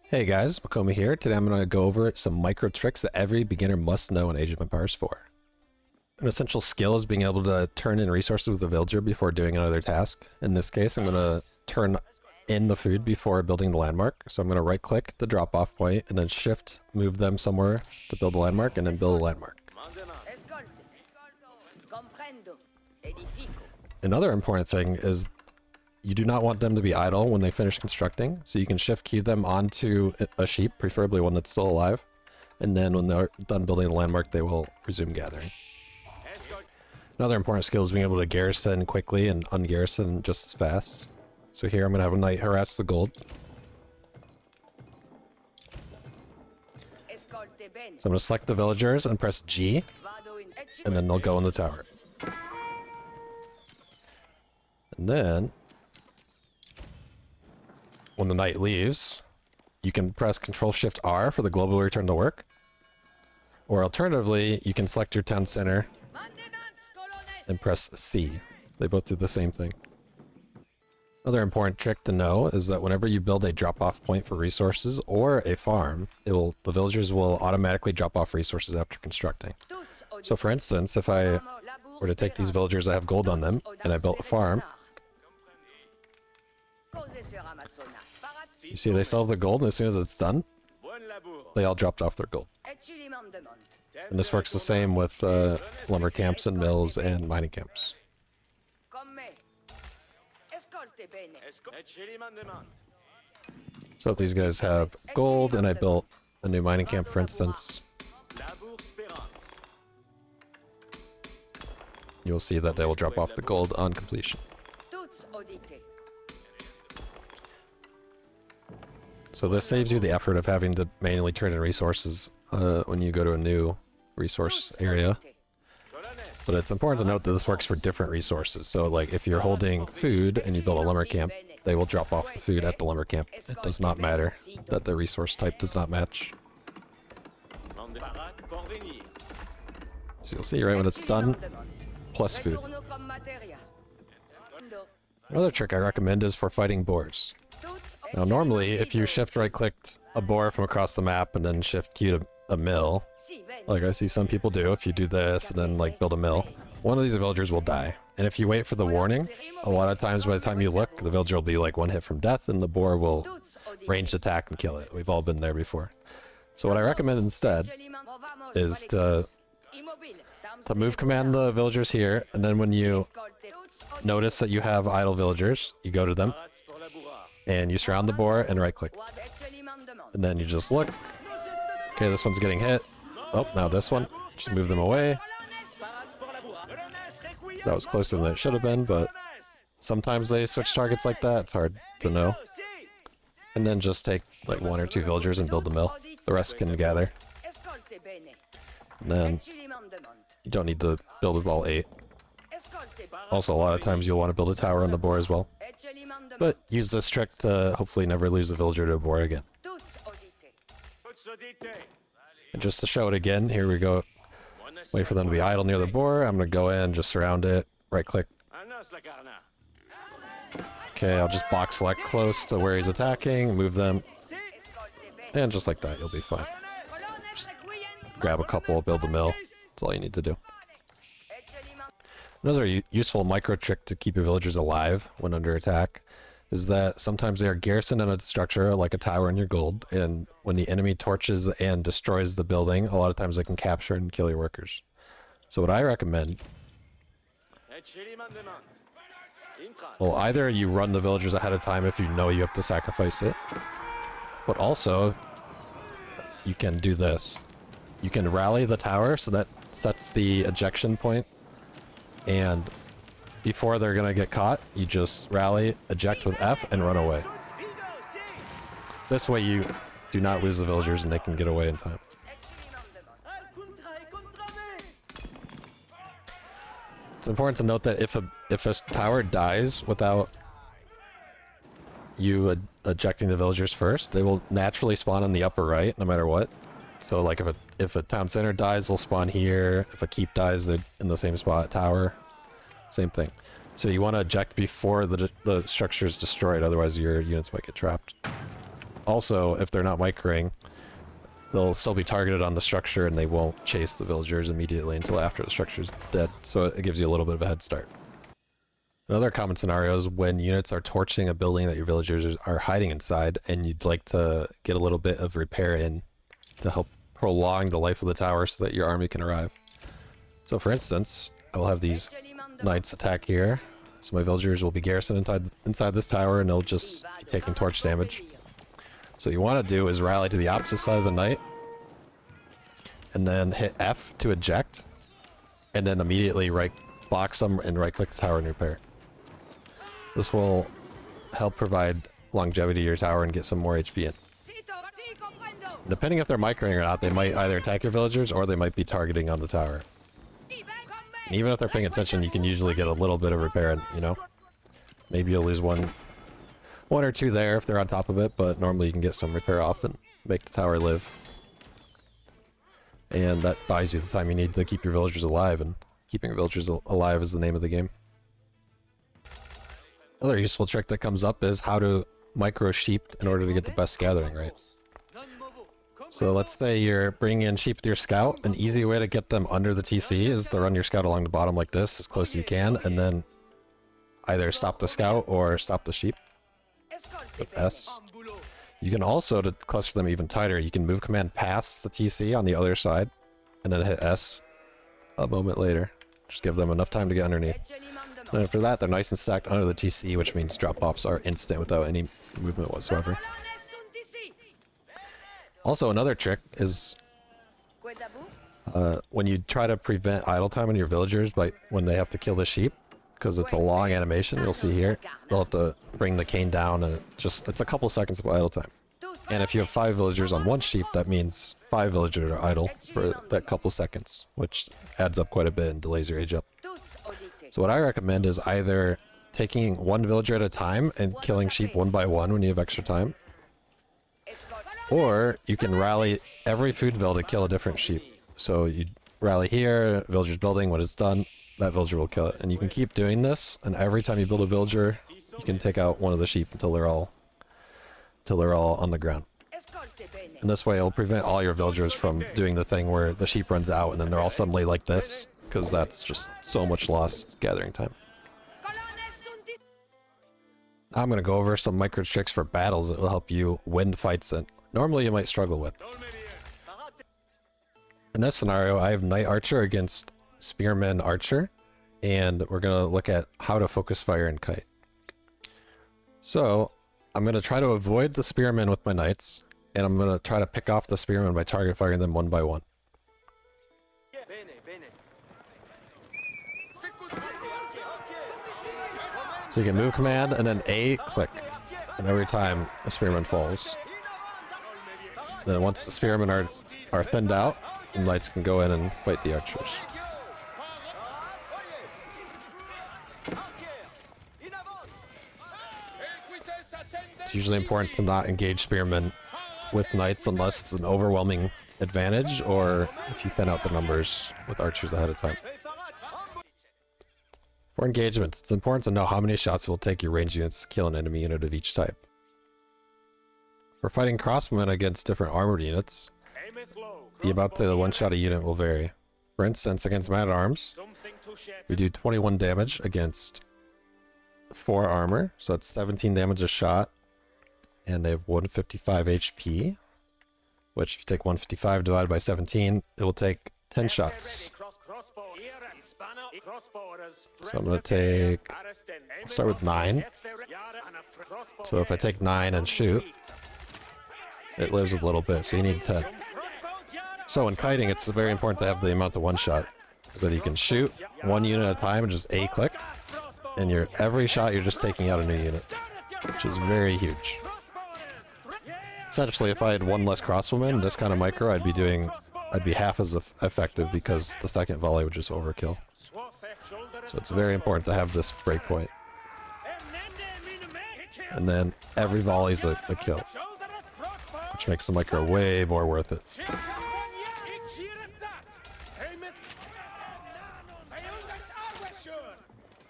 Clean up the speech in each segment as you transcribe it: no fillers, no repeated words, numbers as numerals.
Hey guys, Mokomi here. Today I'm going to go over some micro tricks that every beginner must know in Age of Empires 4. An essential skill is being able to turn in resources with a villager before doing another task. In this case, I'm going to turn in the food before building the landmark. So I'm going to right click the drop off point and then shift move them somewhere to build a landmark and then build a landmark. Another important thing is you do not want them to be idle when they finish constructing, so you can shift key them onto a sheep, preferably one that's still alive, and then when they're done building the landmark, they will resume gathering. Another important skill is being able to garrison quickly and ungarrison just as fast. So here I'm going to have a knight harass the gold. So I'm going to select the villagers and press G, and then they'll go in the tower. And then when the knight leaves, you can press Ctrl-Shift-R for the global return to work. Or alternatively, you can select your town center and press C. They both do the same thing. Another important trick to know is that whenever you build a drop-off point for resources or a farm, the villagers will automatically drop off resources after constructing. So for instance, if I were to take these villagers that have gold on them, and I built a farm, you see they still have the gold, and as soon as it's done, they all dropped off their gold. And this works the same with lumber camps and mills and mining camps. So if these guys have gold, and I built a new mining camp, for instance, you'll see that they will drop off the gold on completion. So this saves you the effort of having to manually turn in resources when you go to a new resource area. But it's important to note that this works for different resources. So like if you're holding food and you build a lumber camp, they will drop off the food at the lumber camp. It does not matter that the resource type does not match. So you'll see right when it's done, plus food. Another trick I recommend is for fighting boars. Now normally, if you shift right-clicked a boar from across the map and then shift Q to a mill, like I see some people do, if you do this and then like build a mill, one of these villagers will die. And if you wait for the warning, a lot of times by the time you look, the villager will be like one hit from death and the boar will ranged attack and kill it. We've all been there before. So what I recommend instead is to move command the villagers here, and then when you notice that you have idle villagers, you go to them, and you surround the boar and right click. And then you just look. Okay, this one's getting hit. Oh, now this one. Just move them away. That was closer than it should have been, but sometimes they switch targets like that. It's hard to know. And then just take like one or two villagers and build the mill. The rest can gather. And then you don't need to build with all 8. Also, a lot of times you'll want to build a tower on the boar as well. But use this trick to hopefully never lose a villager to a boar again. And just to show it again, here we go. Wait for them to be idle near the boar. I'm going to go in, just surround it, right click. Okay, I'll just box select close to where he's attacking, move them. And just like that, you'll be fine. Just grab a couple, build the mill. That's all you need to do. Another useful micro trick to keep your villagers alive when under attack is that sometimes they are garrisoned in a structure like a tower in your gold, and when the enemy torches and destroys the building, a lot of times they can capture and kill your workers. So what I recommend, well, either you run the villagers ahead of time if you know you have to sacrifice it, but also you can do this. You can rally the tower, so that sets the ejection point. And before they're gonna get caught, you just rally, eject with F, and run away. This way you do not lose the villagers and they can get away in time. It's important to note that if a tower dies without you ejecting the villagers first, they will naturally spawn on the upper right, no matter what. So like if a town center dies, they'll spawn here. If a keep dies, they're in the same spot. Tower, same thing. So you want to eject before the structure is destroyed, otherwise your units might get trapped. Also, if they're not microing, they'll still be targeted on the structure and they won't chase the villagers immediately until after the structure's dead, so it gives you a little bit of a head start. Another common scenario is when units are torching a building that your villagers are hiding inside, and you'd like to get a little bit of repair in to help prolong the life of the tower so that your army can arrive. So for instance, I will have these knights attack here, so my villagers will be garrisoned inside this tower and they'll just be taking torch damage. So what you want to do is rally to the opposite side of the knight, and then hit F to eject, and then immediately box them and right-click the tower and repair. This will help provide longevity to your tower and get some more HP in. Depending if they're microing or not, they might either attack your villagers or they might be targeting on the tower. And even if they're paying attention, you can usually get a little bit of repair in, you know? Maybe you'll lose one or two there if they're on top of it, but normally you can get some repair off and make the tower live. And that buys you the time you need to keep your villagers alive, and keeping your villagers alive is the name of the game. Another useful trick that comes up is how to micro sheep in order to get the best gathering rate. So let's say you're bringing in sheep with your scout. An easy way to get them under the TC is to run your scout along the bottom like this, as close as you can, and then either stop the scout or stop the sheep with S. You can also, to cluster them even tighter, you can move command past the TC on the other side, and then hit S a moment later. Just give them enough time to get underneath. And after that, they're nice and stacked under the TC, which means drop-offs are instant without any movement whatsoever. Also, another trick is when you try to prevent idle time on your villagers when they have to kill the sheep, because it's a long animation, you'll see here, they'll have to bring the cane down, and it's a couple seconds of idle time. And if you have 5 villagers on one sheep, that means 5 villagers are idle for that couple seconds, which adds up quite a bit and delays your age up. So what I recommend is either taking one villager at a time and killing sheep one by one when you have extra time, or you can rally every foodville to kill a different sheep. So you rally here, villager's building, when it's done, that villager will kill it. And you can keep doing this, and every time you build a villager, you can take out one of the sheep until they're all on the ground. And this way it'll prevent all your villagers from doing the thing where the sheep runs out and then they're all suddenly like this, because that's just so much lost gathering time. Now I'm going to go over some micro tricks for battles that will help you win fights that normally you might struggle with. In this scenario, I have Knight+Archer against Spear+Archer, and we're going to look at how to focus fire and kite. So I'm going to try to avoid the spearmen with my knights, and I'm going to try to pick off the spearmen by target firing them one by one. So you can move command and then A click, and every time a spearman falls. Then once the spearmen are thinned out, the knights can go in and fight the archers. It's usually important to not engage spearmen with knights unless it's an overwhelming advantage, or if you thin out the numbers with archers ahead of time. For engagements, it's important to know how many shots it will take your ranged units to kill an enemy unit of each type. For fighting crossbowmen against different armored units, the amount to one-shot a unit will vary. For instance, against man-at-arms, we do 21 damage against 4 armor, so that's 17 damage a shot, and they have 155 HP, which if you take 155 divided by 17, it will take 10 shots. So I'm going to start with 9. So if I take 9 and shoot, it lives a little bit, so you need 10. So in kiting, it's very important to have the amount of one shot, so that you can shoot one unit at a time and just A click, and every shot you're just taking out a new unit, which is very huge. Essentially, if I had one less crossbowman in this kind of micro, I'd be half as effective because the second volley would just overkill. So it's very important to have this breakpoint. And then every volley is a kill, which makes the micro way more worth it.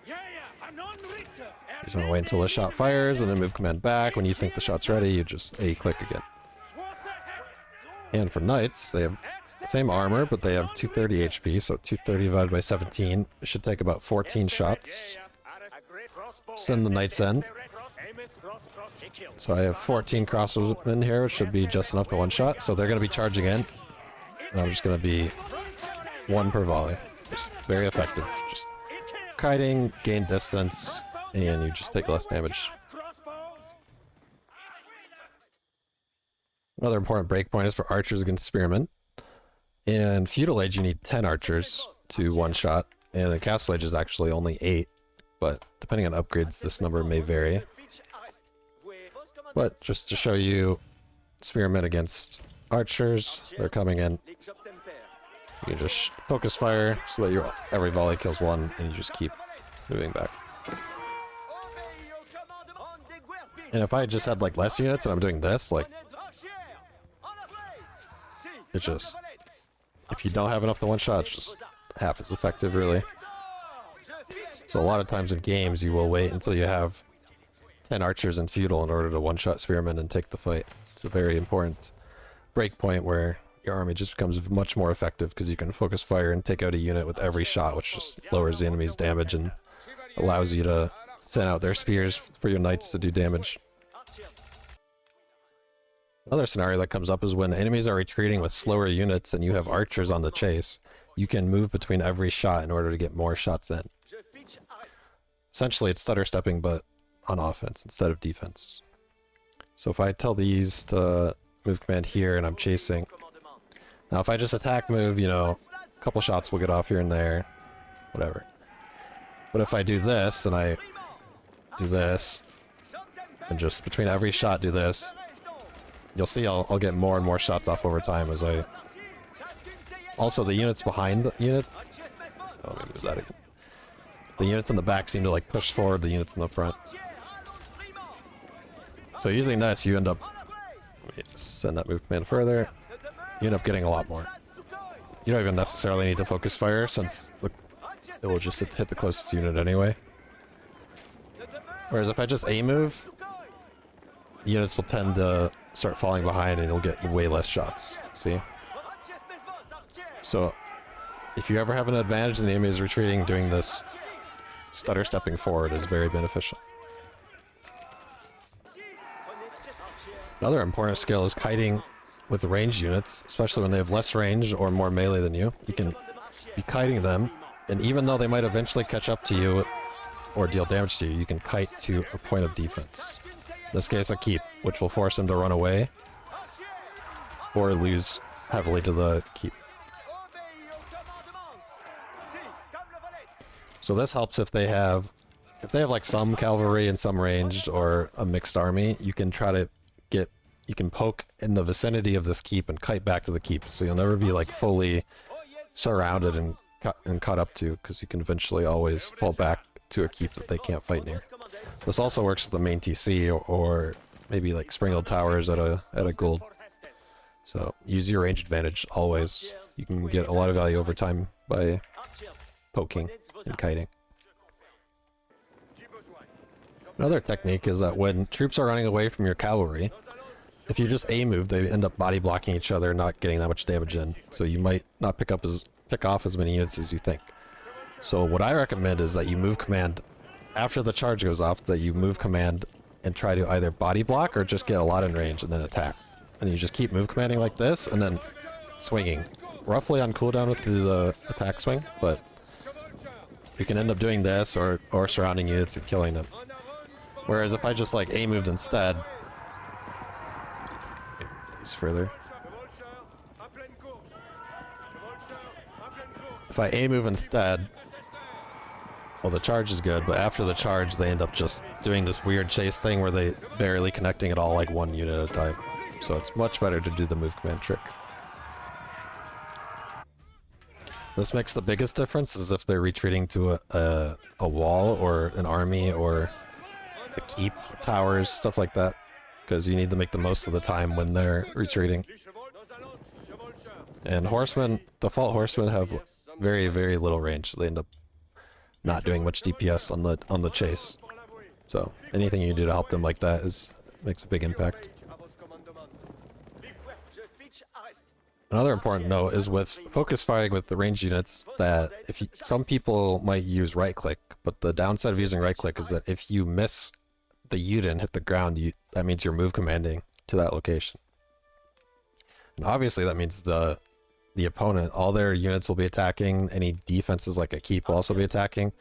You just want to wait until the shot fires and then move command back. When you think the shot's ready, you just A-click again. And for knights, they have the same armor, but they have 230 HP, so 230 divided by 17. It should take about 14 shots. Send the knights in. So I have 14 crossbowmen here, which should be just enough to one-shot. So they're going to be charging in. And I'm just going to be one per volley. Just very effective. Just kiting, gain distance, and you just take less damage. Another important breakpoint is for archers against spearmen. In feudal age, you need 10 archers to one-shot, and in castle age is actually only 8. But depending on upgrades, this number may vary. But just to show you, spearmen against archers, they're coming in. You can just focus fire so that your every volley kills one, and you just keep moving back. And if I just had like less units and I'm doing this, like, it just, if you don't have enough to one shot, it's just half as effective, really. So a lot of times in games, you will wait until you have 10 archers in feudal in order to one-shot spearmen and take the fight. It's a very important breakpoint where your army just becomes much more effective because you can focus fire and take out a unit with every shot, which just lowers the enemy's damage and allows you to thin out their spears for your knights to do damage. Another scenario that comes up is when enemies are retreating with slower units and you have archers on the chase, you can move between every shot in order to get more shots in. Essentially, it's stutter stepping, but on offense instead of defense. So if I tell these to move command here and I'm chasing, now if I just attack move, you know, a couple shots will get off here and there, whatever. But if I do this and I do this, and just between every shot do this, you'll see I'll get more and more shots off over time as I... Also, the units behind the unit... Oh, let me move that again. The units in the back seem to like push forward the units in the front. So using this, you end up... Let me send that move command further. You end up getting a lot more. You don't even necessarily need to focus fire since it will just hit the closest unit anyway. Whereas if I just A-move, units will tend to start falling behind and you'll get way less shots. See? So, if you ever have an advantage and the enemy is retreating, doing this stutter stepping forward is very beneficial. Another important skill is kiting with ranged units, especially when they have less range or more melee than you. You can be kiting them, and even though they might eventually catch up to you or deal damage to you, you can kite to a point of defense. In this case, a keep, which will force them to run away or lose heavily to the keep. So this helps if they have like some cavalry and some ranged or a mixed army. You can try to you can poke in the vicinity of this keep and kite back to the keep. So you'll never be like fully surrounded and caught up to, because you can eventually always fall back to a keep that they can't fight near. This also works with the main TC or maybe like Springhill Towers at a gold. So use your range advantage always. You can get a lot of value over time by poking and kiting. Another technique is that when troops are running away from your cavalry, if you just A-move, they end up body blocking each other, not getting that much damage in. So you might not pick off as many units as you think. So what I recommend is that you move command after the charge goes off, that you move command and try to either body block or just get a lot in range and then attack. And you just keep move commanding like this and then swinging. Roughly on cooldown with the attack swing, but you can end up doing this or surrounding units and killing them. Whereas if I just like A-moved instead, further. If I A-move instead, well, the charge is good, but after the charge, they end up just doing this weird chase thing where they barely connecting at all, like one unit at a time. So it's much better to do the move command trick. This makes the biggest difference is if they're retreating to a wall or an army or a keep, towers, stuff like that. Because you need to make the most of the time when they're retreating. And horsemen, default horsemen have very, very little range. They end up not doing much DPS on the chase. So anything you do to help them like that makes a big impact. Another important note is with focus firing with the ranged units that some people might use right click, but the downside of using right click is that if you miss the unit and hit the ground, that means you're move commanding to that location. And obviously that means the opponent, all their units will be attacking, any defenses like a keep will also be attacking.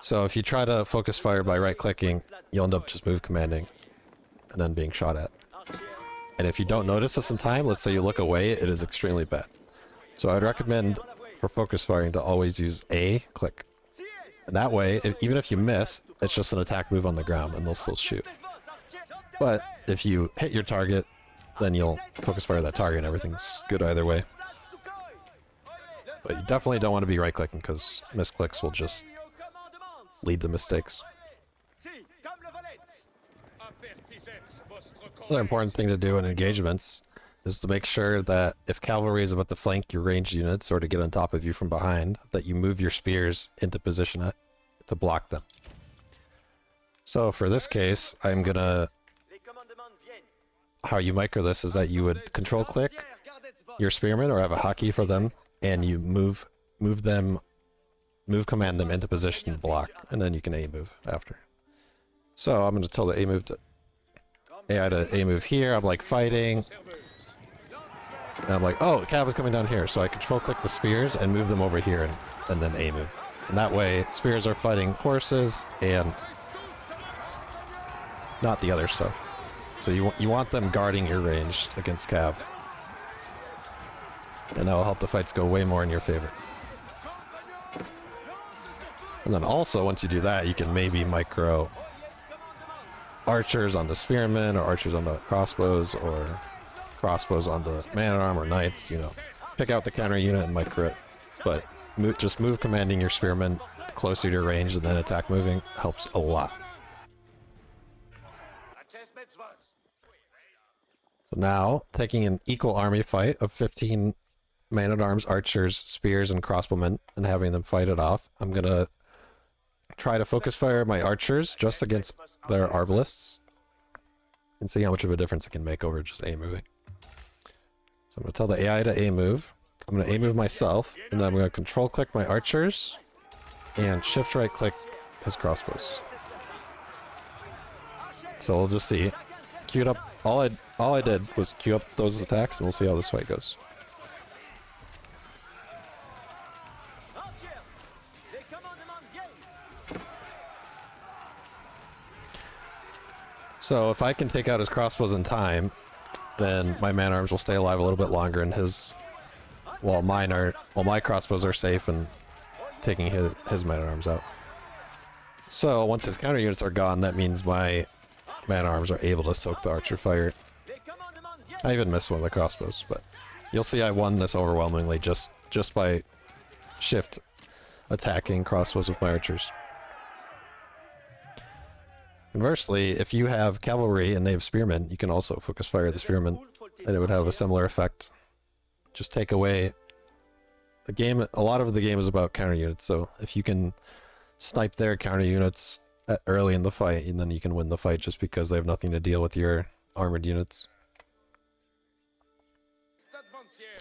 So if you try to focus fire by right clicking, you'll end up just move commanding and then being shot at. And if you don't notice this in time, let's say you look away, it is extremely bad. So I'd recommend for focus firing to always use A click. And that way, even if you miss, it's just an attack move on the ground and they'll still shoot. But if you hit your target, then you'll focus fire that target and everything's good either way. But you definitely don't want to be right clicking because misclicks will just lead to mistakes. Another important thing to do in engagements is to make sure that if cavalry is about to flank your ranged units or to get on top of you from behind, that you move your spears into position to block them. So for this case, I'm gonna... How you micro this is that you would control click your spearmen or have a hotkey for them, and you move command them into position to block, and then you can A move after. So I'm gonna tell the A move to AI to A move here. I'm like fighting, and I'm like, oh, Cav is coming down here, so I control click the spears and move them over here, and then A move. And that way, spears are fighting horses and not the other stuff. So you want them guarding your range against Cav, and that will help the fights go way more in your favor. And then also, once you do that, you can maybe micro archers on the spearmen, or archers on the crossbows, or crossbows on the man-at-arm or knights, you know. Pick out the counter unit and micro it. But just move commanding your spearmen closer to your range and then attack moving helps a lot. So now, taking an equal army fight of 15 man-at-arms, archers, spears, and crossbowmen, and having them fight it off, I'm gonna try to focus fire my archers just against their arbalists and see how much of a difference it can make over just A moving. So I'm going to tell the AI to A move. I'm going to A move myself, and then I'm going to control click my archers and shift right click his crossbows. So we'll just see. Queued up. All I did was queue up those attacks, and we'll see how this fight goes. So if I can take out his crossbows in time, then my man-arms will stay alive a little bit longer, and while my crossbows are safe and taking his man-at-arms out. So once his counter units are gone, that means my man-at-arms are able to soak the archer fire. I even missed one of the crossbows, but you'll see I won this overwhelmingly just by shift attacking crossbows with my archers. Conversely, if you have cavalry and they have spearmen, you can also focus fire the spearmen, and it would have a similar effect. Just take away the game. A lot of the game is about counter units, so if you can snipe their counter units early in the fight, and then you can win the fight just because they have nothing to deal with your armored units.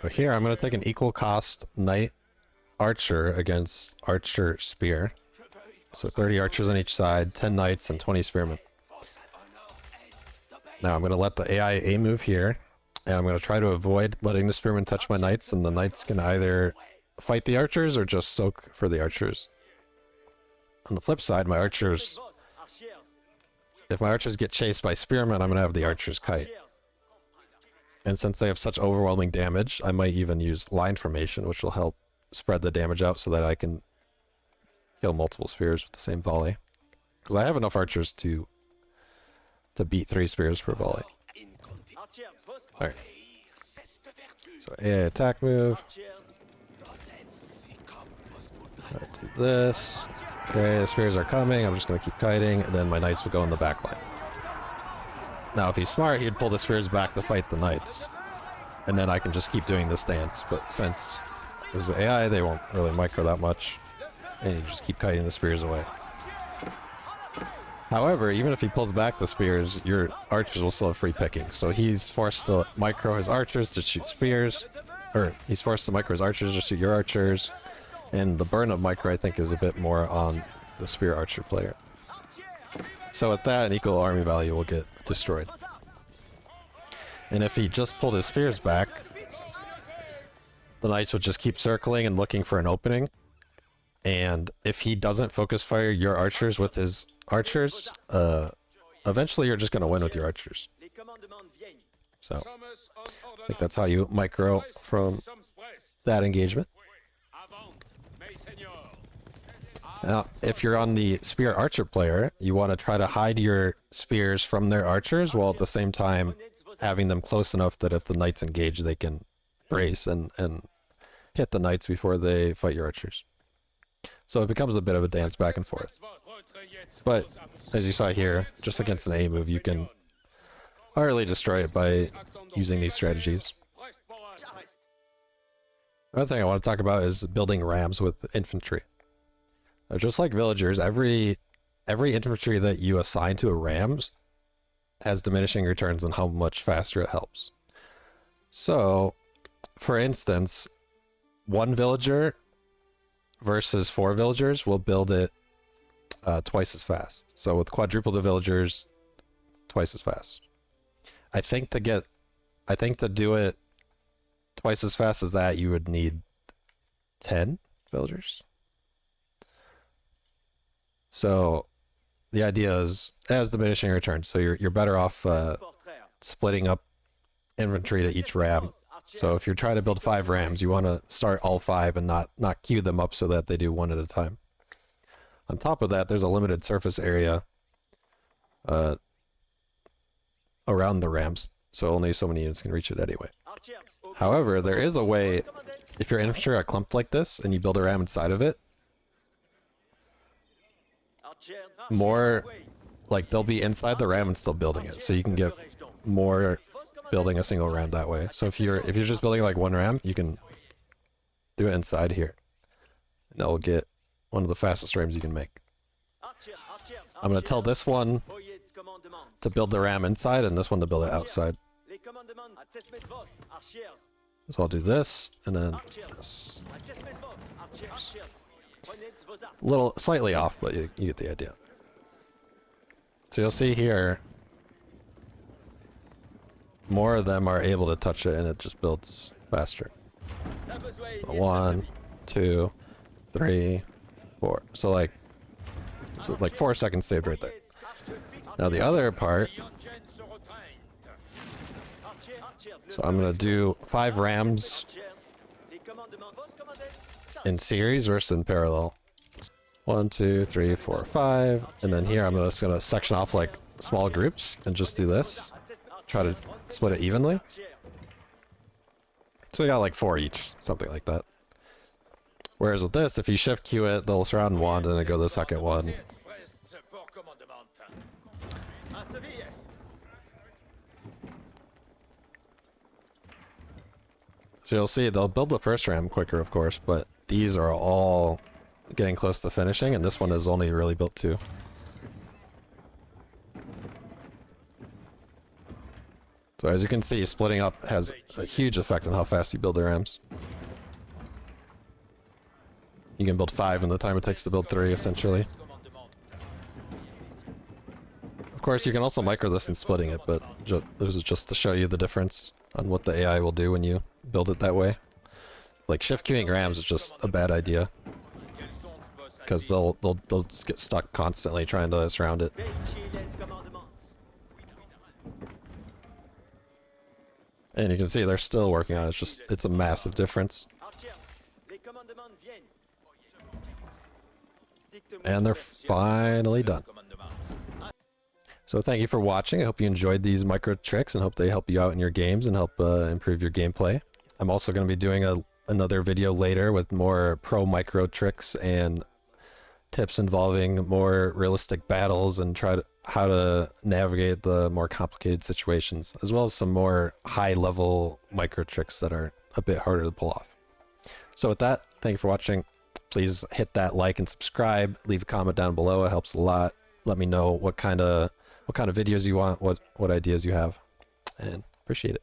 So here I'm going to take an equal cost Knight+Archer against Archer Spear. So 30 archers on each side, 10 knights, and 20 spearmen. Now I'm going to let the AI A move here, and I'm going to try to avoid letting the spearmen touch my knights, and the knights can either fight the archers or just soak for the archers. On the flip side, my archers... If my archers get chased by spearmen, I'm going to have the archers kite. And since they have such overwhelming damage, I might even use line formation, which will help spread the damage out so that I can kill multiple spears with the same volley. Because I have enough archers to beat 3 spears per volley. Alright. So AI attack move. Let's do this. Okay, the spears are coming. I'm just going to keep kiting, and then my knights will go in the back line. Now, if he's smart, he'd pull the spears back to fight the knights. And then I can just keep doing this dance. But since this is AI, they won't really micro that much. and you just keep kiting the spears away. However, even if he pulls back the spears, your archers will still have free picking. So he's forced to micro his archers to shoot spears, or he's forced to micro his archers to shoot your archers. And the burn of micro, I think, is a bit more on the Spear+Archer player. So with that, an equal army value will get destroyed. And if he just pulled his spears back, the knights would just keep circling and looking for an opening. And if he doesn't focus fire your archers with his archers, eventually you're just going to win with your archers. So, I think that's how you micro from that engagement. Now, if you're on the Spear+Archer player, you want to try to hide your spears from their archers, while at the same time having them close enough that if the knights engage, they can brace and hit the knights before they fight your archers. So it becomes a bit of a dance back and forth. But, as you saw here, just against an A move, you can utterly destroy it by using these strategies. Another thing I want to talk about is building rams with infantry. Just like villagers, every infantry that you assign to a rams has diminishing returns on how much faster it helps. So, for instance, 1 villager versus 4 villagers will build it twice as fast. So with quadruple the villagers, twice as fast. I think to do it twice as fast as that, you would need 10 villagers. So the idea is it has diminishing returns. So you're better off splitting up infantry to each ram. So if you're trying to build 5 rams, you want to start all 5 and not queue them up so that they do one at a time. On top of that, there's a limited surface area around the rams, so only so many units can reach it anyway. However, there is a way, if your infantry are clumped like this and you build a ram inside of it, more, like, they'll be inside the ram and still building it, so you can get more building a single ram that way. So if you're just building like 1 ram, you can do it inside here, and that'll get one of the fastest rams you can make. I'm going to tell this one to build the ram inside and this one to build it outside. So I'll do this and then this. Slightly off, but you get the idea. So you'll see here, more of them are able to touch it and it just builds faster. 1, 2, 3, 4. So like 4 seconds saved right there. Now the other part, so I'm gonna do 5 rams in series versus in parallel. 1, 2, 3, 4, 5, and then here I'm just gonna section off like small groups and just do this. Try to split it evenly. So we got like 4 each, something like that. Whereas with this, if you shift queue it, they'll surround one and then go to the second one. So you'll see they'll build the first ram quicker, of course, but these are all getting close to finishing, and this one is only really built 2. So as you can see, splitting up has a huge effect on how fast you build the rams. You can build 5 in the time it takes to build 3, essentially. Of course, you can also micro this in splitting it, but this is just to show you the difference on what the AI will do when you build it that way. Like, shift queuing rams is just a bad idea, because they'll just get stuck constantly trying to surround it. And you can see they're still working on it. It's a massive difference. And they're finally done. So thank you for watching. I hope you enjoyed these micro tricks and hope they help you out in your games and help improve your gameplay. I'm also going to be doing another video later with more pro micro tricks and tips involving more realistic battles and how to navigate the more complicated situations, as well as some more high-level micro tricks that are a bit harder to pull off. So with that, thank you for watching. please hit that like and subscribe. Leave a comment down below. It helps a lot. Let me know what kind of videos you want, what ideas you have, and appreciate it.